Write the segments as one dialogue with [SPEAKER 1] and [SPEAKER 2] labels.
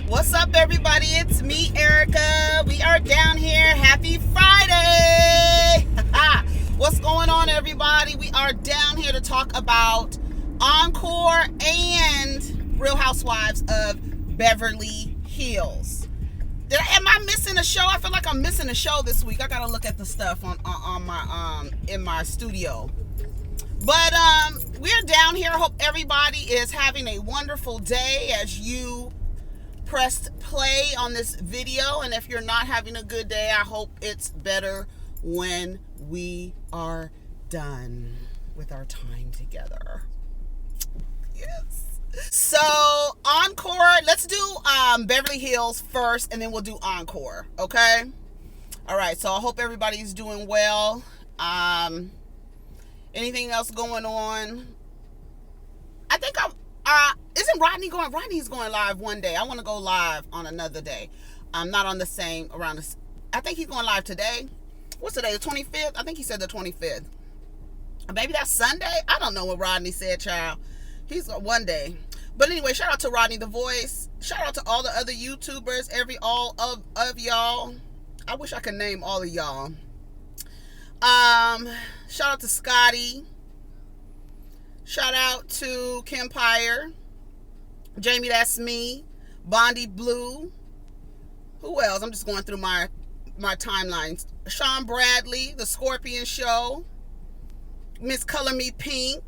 [SPEAKER 1] What's up, everybody? It's me, Erika. We are down here. Happy Friday! What's going on, everybody? We are down here to talk about Encore and Real Housewives of Beverly Hills. Am I missing a show? I feel like I'm missing a show this week. I gotta look at the stuff on my in my studio. But we're down here. I hope everybody is having a wonderful day as you pressed play on this video. And if you're not having a good day, I hope it's better when we are done with our time together. Yes. So Encore, let's do Beverly Hills first, and then we'll do Encore. Okay. All right. So I hope everybody's doing well. Anything else going on? I think isn't Rodney going? Rodney's going live one day. I want to go live on another day. I'm not on the same around this. I think he's going live today. What's today? The 25th? I think he said the 25th. Maybe that's Sunday. I don't know what Rodney said, child. He's one day. But anyway, shout out to Rodney the Voice. Shout out to all the other YouTubers. All of y'all. I wish I could name all of y'all. Shout out to Scotty. Shout out to Kempire. Jamie, that's me. Bondi Blue. Who else? I'm just going through my timelines. Sean Bradley, The Scorpion Show. Miss Color Me Pink.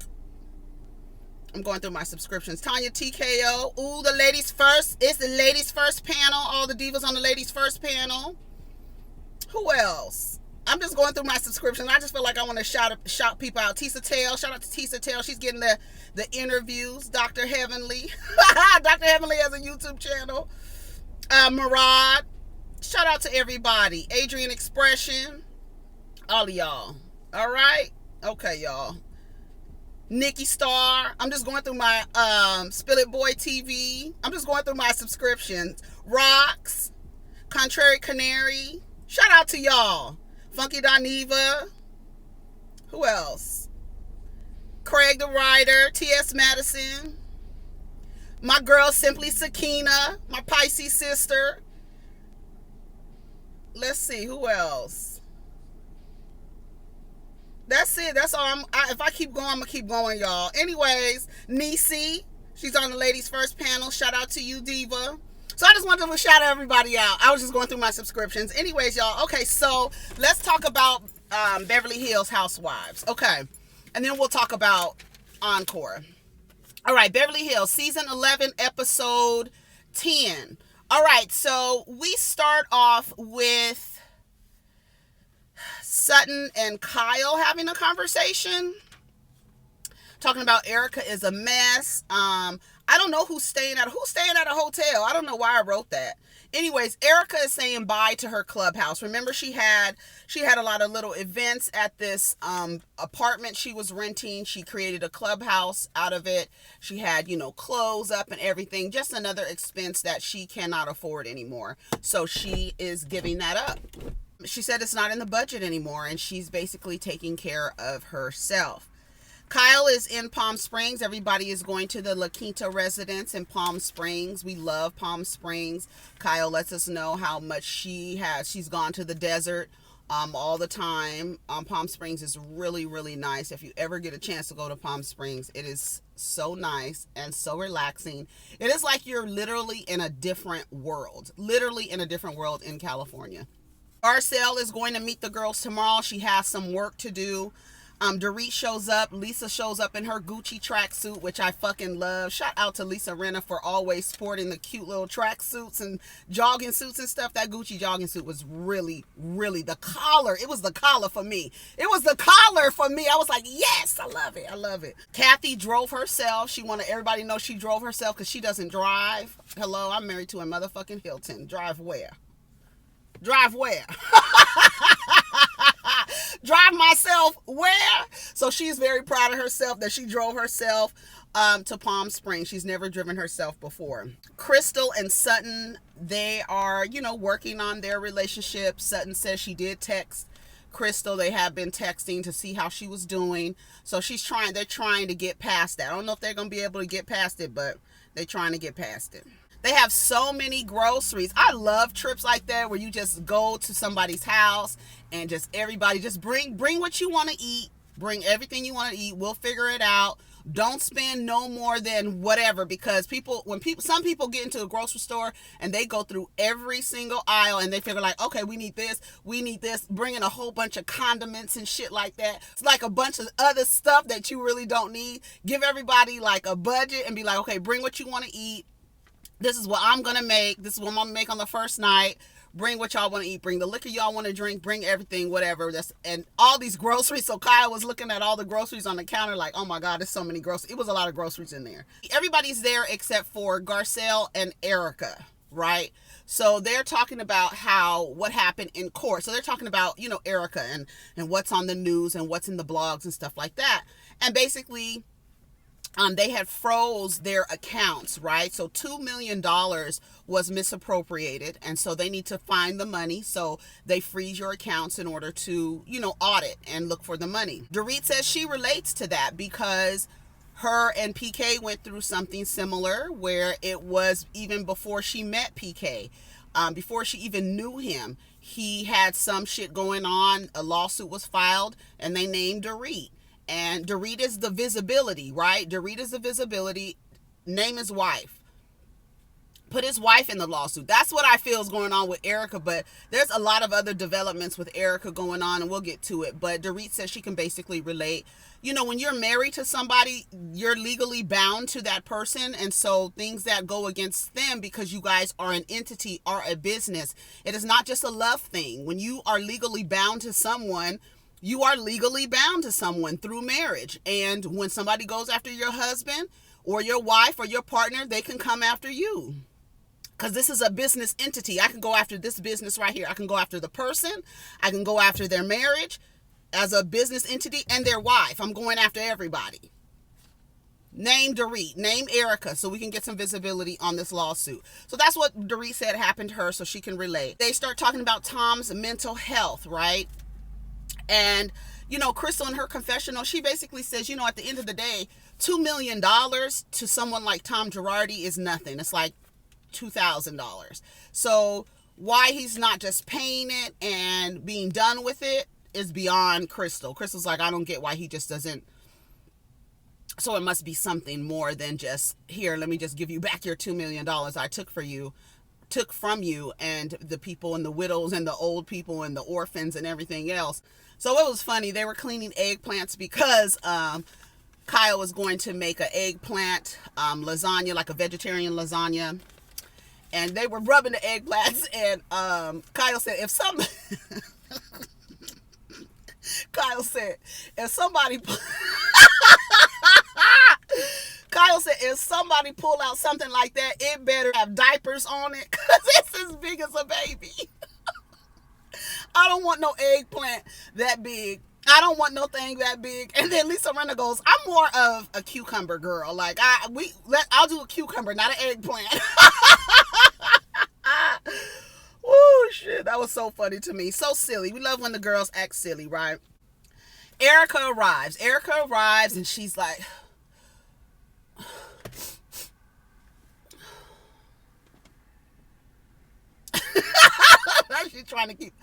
[SPEAKER 1] I'm going through my subscriptions. Tanya TKO. Ooh, the ladies first. It's the ladies first panel. All the divas on the ladies first panel. Who else? I'm just going through my subscriptions. I just feel like I want to shout people out. Tisa Tail. Shout out to Tisa Tail. She's getting the interviews. Dr. Heavenly. Dr. Heavenly has a YouTube channel. Murad. Shout out to everybody. Adrian Expression. All of y'all. All right? Okay, y'all. Nikki Star. I'm just going through my Spill It Boy TV. I'm just going through my subscriptions. Rocks. Contrary Canary. Shout out to y'all. Funky Doniva. Who else? Craig the Writer. T.S. Madison. My girl Simply Sakina. My Pisces sister. Let's see. Who else? That's it. That's all. If I keep going, I'm going to keep going, y'all. Anyways, Nisi. She's on the ladies first panel. Shout out to you, Diva. So I just wanted to shout everybody out. I was just going through my subscriptions. Anyways, y'all. Okay, so let's talk about Beverly Hills Housewives. Okay. And then we'll talk about Encore. All right, Beverly Hills, season 11, episode 10. All right, so we start off with Sutton and Kyle having a conversation. Talking about Erika is a mess. I don't know who's staying at a hotel. I don't know why I wrote that. Anyways, Erika is saying bye to her clubhouse. Remember, she had a lot of little events at this apartment she was renting. She created a clubhouse out of it. She had, clothes up and everything. Just another expense that she cannot afford anymore. So she is giving that up. She said it's not in the budget anymore, and she's basically taking care of herself. Kyle is in Palm Springs. Everybody is going to the La Quinta residence in Palm Springs. We love Palm Springs. Kyle lets us know how much she's gone to the desert all the time. Palm Springs is really, really nice. If you ever get a chance to go to Palm Springs, it is so nice and so relaxing. It is like you're literally in a different world. Literally in a different world in California. Garcelle is going to meet the girls tomorrow. She has some work to do. Dorit shows up. Lisa shows up in her Gucci tracksuit, which I fucking love. Shout out to Lisa Rinna for always sporting the cute little tracksuits and jogging suits and stuff. That Gucci jogging suit was really, really the collar. It was the collar for me. It was the collar for me. I was like, yes, I love it. I love it. Kathy drove herself. She wanted everybody to know she drove herself because she doesn't drive. Hello, I'm married to a motherfucking Hilton. Drive where? Drive where? Drive myself where? So she's very proud of herself that she drove herself to Palm Springs. She's never driven herself before. Crystal and Sutton, they are, working on their relationship. Sutton says she did text Crystal. They have been texting to see how she was doing. So they're trying to get past that. I don't know if they're going to be able to get past it, but they're trying to get past it. They have so many groceries. I love trips like that where you just go to somebody's house and just everybody just bring what you want to eat. Bring everything you want to eat. We'll figure it out. Don't spend no more than whatever, because some people get into a grocery store and they go through every single aisle and they figure like, okay, we need this, bringing a whole bunch of condiments and shit like that. It's like a bunch of other stuff that you really don't need. Give everybody like a budget and be like, okay, bring what you want to eat. This is what I'm going to make. This is what I'm going to make on the first night. Bring what y'all want to eat. Bring the liquor y'all want to drink. Bring everything, whatever. And all these groceries. So Kyle was looking at all the groceries on the counter like, oh my God, there's so many groceries. It was a lot of groceries in there. Everybody's there except for Garcelle and Erika, right? So they're talking about what happened in court. So they're talking about, Erika and what's on the news and what's in the blogs and stuff like that. And basically, they had froze their accounts, right? So $2 million was misappropriated, and so they need to find the money. So they freeze your accounts in order to, audit and look for the money. Dorit says she relates to that because her and PK went through something similar where it was even before she met PK, before she even knew him. He had some shit going on. A lawsuit was filed, and they named Dorit. And Dorit is the visibility, right? Dorit is the visibility. Name his wife. Put his wife in the lawsuit. That's what I feel is going on with Erika, but there's a lot of other developments with Erika going on, and we'll get to it. But Dorit says she can basically relate. When you're married to somebody, you're legally bound to that person, and so things that go against them because you guys are an entity, are a business. It is not just a love thing. When you are legally bound to someone, you are legally bound to someone through marriage. And when somebody goes after your husband or your wife or your partner, they can come after you. Because this is a business entity. I can go after this business right here. I can go after the person. I can go after their marriage as a business entity and their wife. I'm going after everybody. Name Dorit. Name Erika so we can get some visibility on this lawsuit. So that's what Dorit said happened to her so she can relate. They start talking about Tom's mental health, right? And, Crystal in her confessional, she basically says, at the end of the day, $2 million to someone like Tom Girardi is nothing. It's like $2,000. So why he's not just paying it and being done with it is beyond Crystal. Crystal's like, I don't get why he just doesn't. So it must be something more than just, here, let me just give you back your $2 million I took from you and the people and the widows and the old people and the orphans and everything else. So it was funny. They were cleaning eggplants because Kyle was going to make an eggplant lasagna, like a vegetarian lasagna. And they were rubbing the eggplants. And Kyle said, Kyle said, if somebody pull out something like that, it better have diapers on it because it's as big as a baby. I don't want no eggplant that big. I don't want no thing that big. And then Lisa Rinna goes, I'm more of a cucumber girl. Like I'll do a cucumber, not an eggplant. Woo, shit. That was so funny to me. So silly. We love when the girls act silly, right? Erika arrives and she's like, she's trying to keep.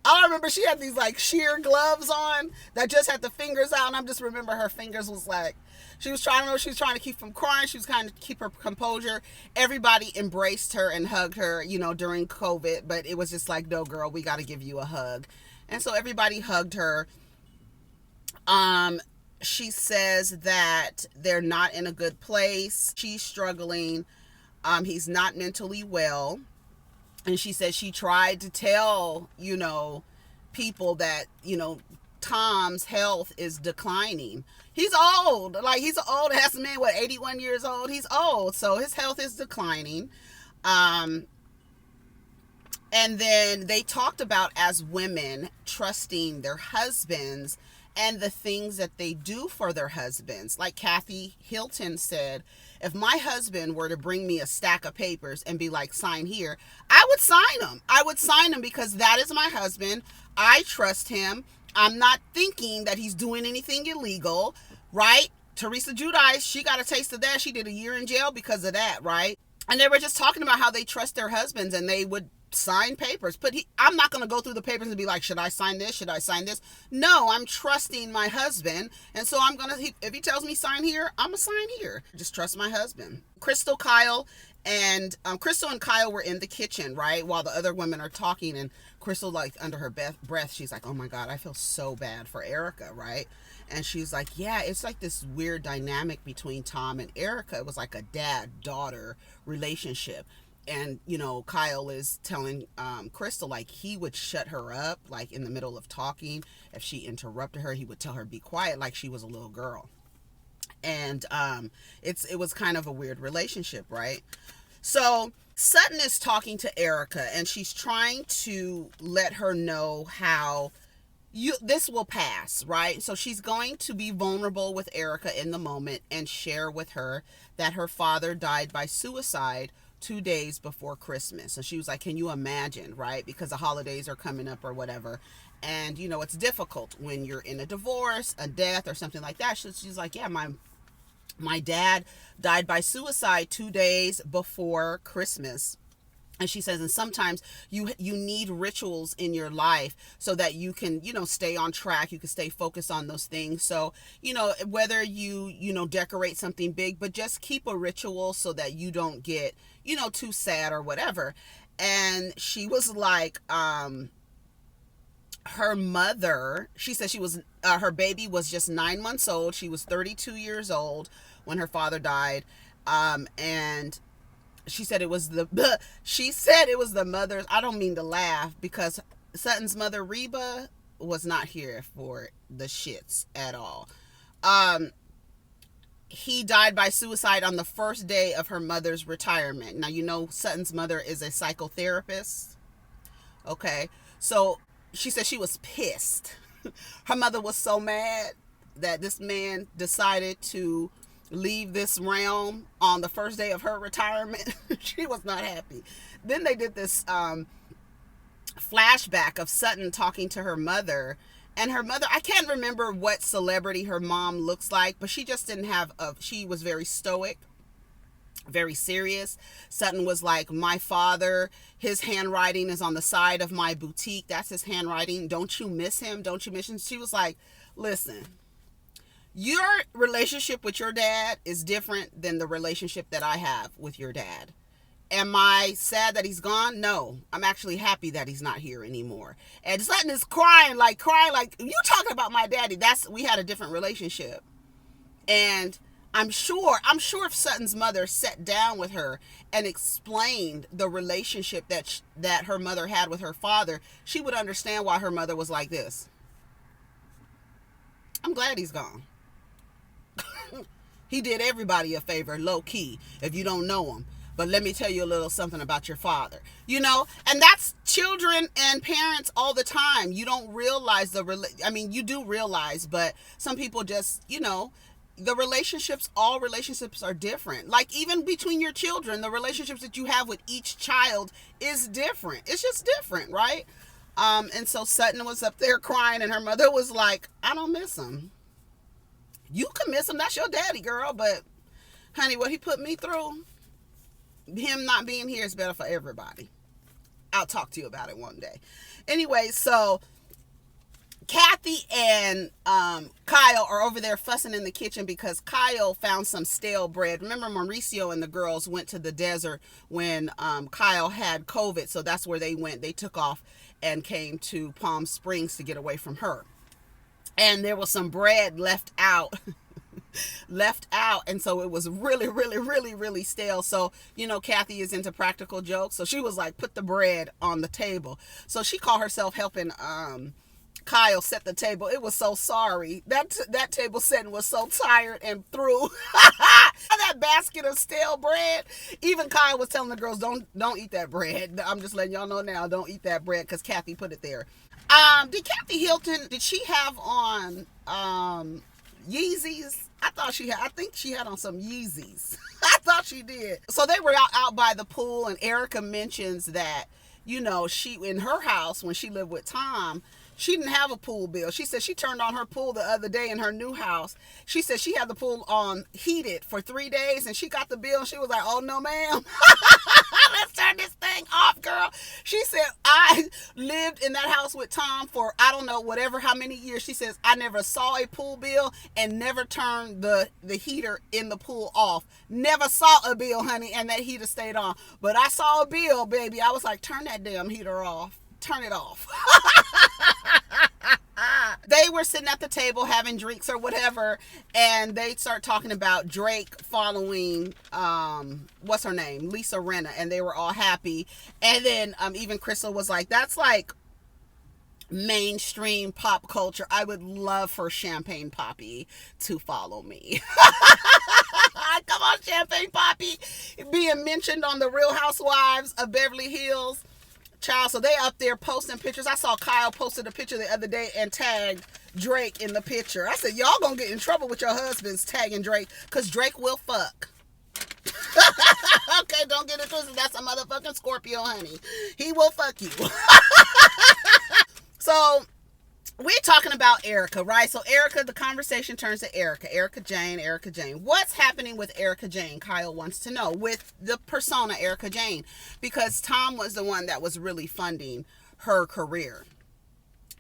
[SPEAKER 1] I remember she had these like sheer gloves on that just had the fingers out, and I just remember her fingers was like, she was trying to keep from crying. She was trying to keep her composure. Everybody embraced her and hugged her, during COVID, but it was just like, no, girl, we got to give you a hug. And so everybody hugged her. She says that they're not in a good place. She's struggling. He's not mentally well. And she said she tried to tell, people that, Tom's health is declining. He's old. Like, he's an old ass man, 81 years old? He's old. So his health is declining. And then they talked about, as women, trusting their husbands and the things that they do for their husbands. Like Kathy Hilton said, if my husband were to bring me a stack of papers and be like, sign here, I would sign them. I would sign them because that is my husband. I trust him. I'm not thinking that he's doing anything illegal, right? Teresa Giudice, she got a taste of that. She did a year in jail because of that, right? And they were just talking about how they trust their husbands and they would sign papers. But I'm not going to go through the papers and be like, should I sign this? Should I sign this? No, I'm trusting my husband. And so I'm going to, if he tells me sign here, I'm going to sign here. Just trust my husband. Crystal and Kyle were in the kitchen, right? While the other women are talking. And Crystal, like, under her breath, she's like, oh my God, I feel so bad for Erika, right? And she's like, yeah, it's like this weird dynamic between Tom and Erika. It was like a dad-daughter relationship. And, you know, Kyle is telling Crystal, like, he would shut her up, like, in the middle of talking. If she interrupted her, he would tell her be quiet, like she was a little girl. And it was kind of a weird relationship, right? So Sutton is talking to Erika, and she's trying to let her know how this will pass, right? So she's going to be vulnerable with Erika in the moment and share with her that her father died by suicide 2 days before Christmas. And she was like, can you imagine, right? Because the holidays are coming up or whatever. And, you know, it's difficult when you're in a divorce, a death, or something like that. She's like, yeah, my dad died by suicide 2 days before Christmas. And she says, and sometimes you need rituals in your life so that you can, you know, stay on track. You can stay focused on those things. So, you know, whether you know, decorate something big, but just keep a ritual so that you don't get, you know, too sad or whatever. And she was like, her mother, she said she was, her baby was just 9 months old. She was 32 years old when her father died. And she said it was the mother's, I don't mean to laugh, because Sutton's mother, Reba, was not here for the shits at all. He died by suicide on the first day of her mother's retirement. Now, you know, Sutton's mother is a psychotherapist. Okay. So she said she was pissed. Her mother was so mad that this man decided to leave this realm on the first day of her retirement. She was not happy. Then they did this flashback of Sutton talking to her mother, and her mother, I can't remember what celebrity her mom looks like, but she just didn't have she was very stoic, very serious. Sutton was like, my father, his handwriting is on the side of my boutique. That's his handwriting. Don't you miss him? Don't you miss him? She was like, listen, your relationship with your dad is different than the relationship that I have with your dad. Am I sad that he's gone? No. I'm actually happy that he's not here anymore. And Sutton is crying like, you talking about my daddy. We had a different relationship. And I'm sure if Sutton's mother sat down with her and explained the relationship that her mother had with her father, she would understand why her mother was like this. I'm glad he's gone. He did everybody a favor, low key, if you don't know him. But let me tell you a little something about your father, you know, and that's children and parents all the time. You don't realize you do realize, but some people just, you know, all relationships are different. Like even between your children, the relationships that you have with each child is different. It's just different, right? And so Sutton was up there crying, and her mother was like, I don't miss him. You can miss him. That's your daddy, girl. But honey, what he put me through, him not being here is better for everybody. I'll talk to you about it one day. Anyway, so Kathy and Kyle are over there fussing in the kitchen because Kyle found some stale bread. Remember, Mauricio and the girls went to the desert when Kyle had COVID. So that's where they went. They took off and came to Palm Springs to get away from her. And there was some bread left out. And so it was really, really, really, really stale. So, you know, Kathy is into practical jokes. So she was like, put the bread on the table. So she called herself helping Kyle set the table. It was so sorry. That table setting was so tired and through. That basket of stale bread. Even Kyle was telling the girls, don't eat that bread. I'm just letting y'all know now, don't eat that bread because Kathy put it there. Did Kathy Hilton, did she have on Yeezys? I think she had on some Yeezys. I thought she did. So they were out by the pool, and Erika mentions that, you know, she, in her house, when she lived with Tom, She didn't have a pool bill. She said she turned on her pool the other day in her new house. She said she had the pool on heated for 3 days, and she got the bill and she was like, oh no ma'am. Let's turn this thing off, girl. She said, I lived in that house with Tom for, I don't know, whatever, how many years. She says, I never saw a pool bill and never turned the heater in the pool off. Never saw a bill, honey, and that heater stayed on. But I saw a bill, baby. I was like, turn that damn heater off. Turn it off. They were sitting at the table having drinks or whatever, and they start talking about Drake following what's her name, Lisa Rinna, and they were all happy. And then even Crystal was like, that's like mainstream pop culture. I would love for Champagne Poppy to follow me. Come on, Champagne Poppy, being mentioned on the Real Housewives of Beverly Hills. Child, so they up there posting pictures. I saw Kyle posted a picture the other day and tagged Drake in the picture. I said, y'all gonna get in trouble with your husbands tagging Drake, because Drake will fuck. Okay, don't get it twisted. That's a motherfucking Scorpio, honey. He will fuck you. So we're talking about Erika, right? So Erika, the conversation turns to Erika. Erika Jane. What's happening with Erika Jane? Kyle wants to know, with the persona Erika Jane, because Tom was the one that was really funding her career.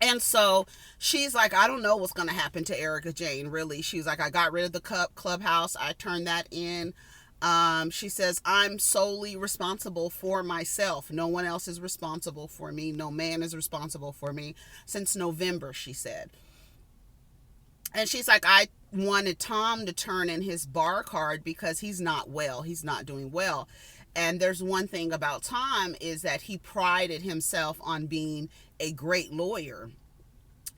[SPEAKER 1] And so she's like, I don't know what's going to happen to Erika Jane, really. She's like, I got rid of the clubhouse. I turned that in. She says, I'm solely responsible for myself. No one else is responsible for me. No man is responsible for me since November, she said. And she's like, I wanted Tom to turn in his bar card because he's not well. He's not doing well. And there's one thing about Tom is that he prided himself on being a great lawyer.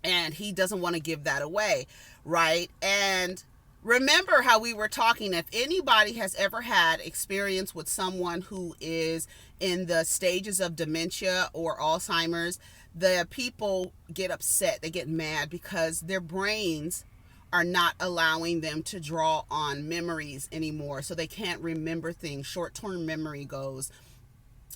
[SPEAKER 1] And he doesn't want to give that away, right? And remember how we were talking, if anybody has ever had experience with someone who is in the stages of dementia or Alzheimer's, the people get upset, they get mad because their brains are not allowing them to draw on memories anymore. So they can't remember things. Short-term memory goes.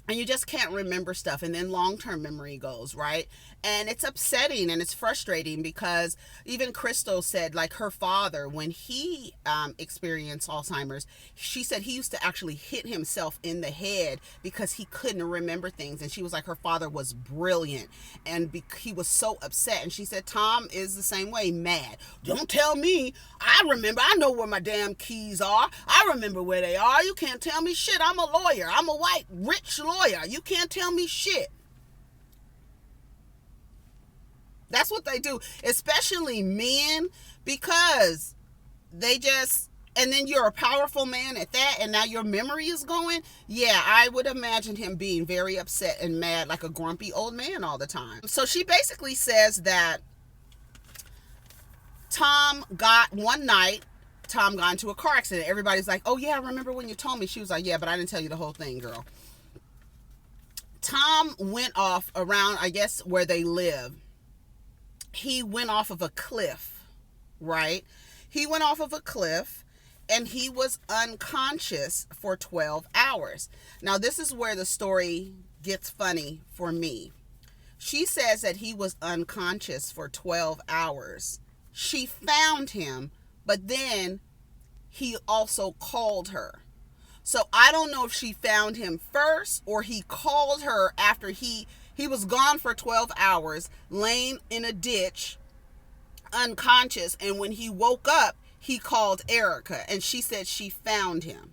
[SPEAKER 1] And you just can't remember stuff. And then long-term memory goes, right? And it's upsetting and it's frustrating because even Crystal said, like, her father, when he experienced Alzheimer's, she said he used to actually hit himself in the head because he couldn't remember things. And she was like, her father was brilliant. And he was so upset. And she said, Tom is the same way, mad. Don't tell me. I remember. I know where my damn keys are. I remember where they are. You can't tell me shit. I'm a lawyer. I'm a white, rich lawyer. You can't tell me shit. That's what they do, especially men, because they just, and then you're a powerful man at that, and now your memory is going. Yeah, I would imagine him being very upset and mad, like a grumpy old man all the time. So she basically says that Tom got into a car accident. Everybody's like, oh yeah, I remember when you told me. She was like, yeah, but I didn't tell you the whole thing, girl. Tom went off around, I guess, where they live. He went off of a cliff, right? He went off of a cliff and he was unconscious for 12 hours. Now, this is where the story gets funny for me. She says that he was unconscious for 12 hours. She found him, but then he also called her. So I don't know if she found him first or he called her after he was gone for 12 hours, laying in a ditch, unconscious. And when he woke up, he called Erika, and she said she found him.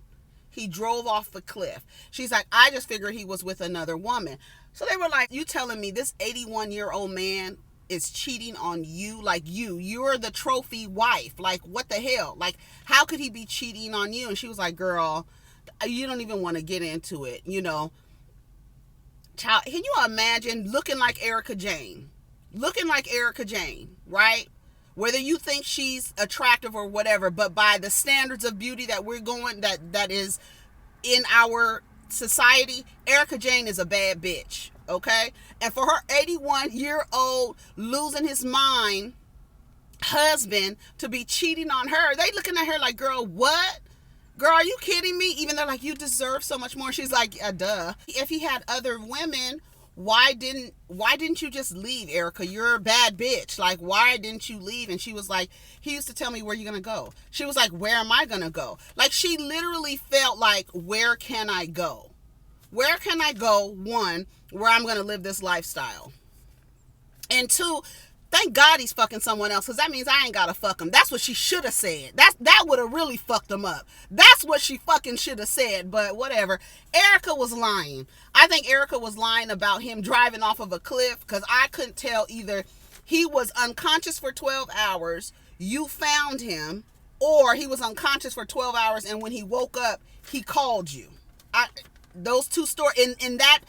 [SPEAKER 1] He drove off the cliff. She's like, I just figured he was with another woman. So they were like, you telling me this 81-year-old man is cheating on you? Like, you're the trophy wife. Like, what the hell? Like, how could he be cheating on you? And she was like, girl, you don't even want to get into it, you know. Child, can you imagine looking like Erika Jane? Looking like Erika Jane, right? Whether you think she's attractive or whatever, but by the standards of beauty that we're going, that is in our society, Erika Jane is a bad bitch, okay? And for her 81-year-old losing his mind husband to be cheating on her, they looking at her like, girl, what? Girl, are you kidding me? Even they're like, you deserve so much more. She's like, duh. If he had other women, why didn't you just leave, Erika? You're a bad bitch. Like, why didn't you leave? And she was like, he used to tell me, where you gonna go? She was like, where am I gonna go? Like, she literally felt like, where can I go? Where can I go? One, where I'm gonna live this lifestyle. And two, thank God he's fucking someone else, because that means I ain't gotta fuck him. That's what she should have said. That would have really fucked him up. That's what she fucking should have said, but whatever. Erika was lying. I think Erika was lying about him driving off of a cliff, because I couldn't tell either he was unconscious for 12 hours, you found him, or he was unconscious for 12 hours, and when he woke up, he called you. Those two stories, in that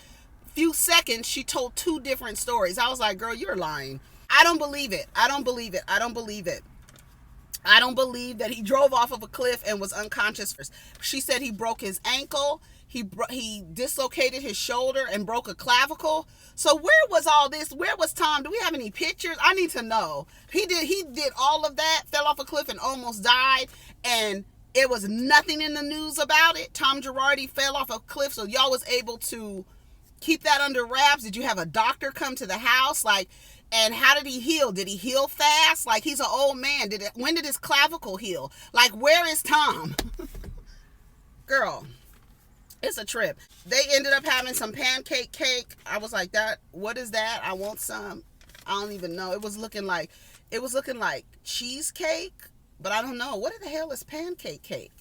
[SPEAKER 1] few seconds, she told two different stories. I was like, girl, you're lying. I don't believe it. I don't believe it. I don't believe it. I don't believe that he drove off of a cliff and was unconscious. She said he broke his ankle. He dislocated his shoulder and broke a clavicle. So where was all this? Where was Tom? Do we have any pictures? I need to know. He did all of that, fell off a cliff and almost died, and it was nothing in the news about it. Tom Girardi fell off a cliff, so y'all was able to keep that under wraps. Did you have a doctor come to the house? Like, and how did he heal? Did he heal fast? Like, he's an old man. When did his clavicle heal? Like, where is Tom? Girl, it's a trip. They ended up having some pancake cake. I was like, what is that? I want some. I don't even know. It was looking like cheesecake, but I don't know. What the hell is pancake cake?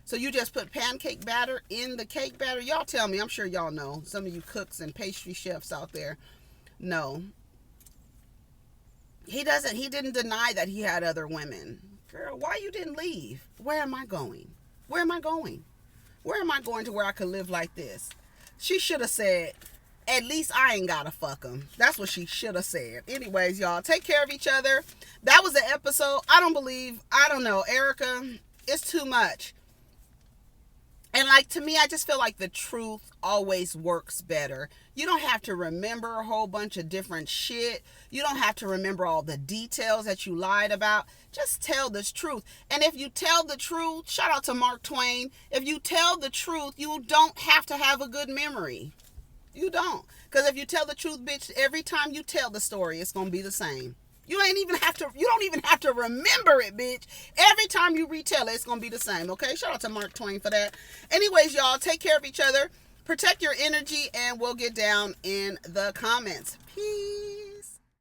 [SPEAKER 1] So you just put pancake batter in the cake batter? Y'all tell me. I'm sure y'all know. Some of you cooks and pastry chefs out there know. He didn't deny that he had other women. Girl, why you didn't leave? Where am I going? Where am I going? Where am I going to where I could live like this? She should have said, at least I ain't gotta fuck him. That's what she should have said. Anyways, y'all, take care of each other. That was the episode. I don't know, Erika, it's too much. And like, to me, I just feel like the truth always works better. You don't have to remember a whole bunch of different shit. You don't have to remember all the details that you lied about. Just tell the truth. And if you tell the truth, shout out to Mark Twain, if you tell the truth, you don't have to have a good memory. You don't. Because if you tell the truth, bitch, every time you tell the story, it's going to be the same. You don't even have to remember it, bitch. Every time you retell it, it's going to be the same, okay? Shout out to Mark Twain for that. Anyways, y'all, take care of each other. Protect your energy, and we'll get down in the comments. Peace.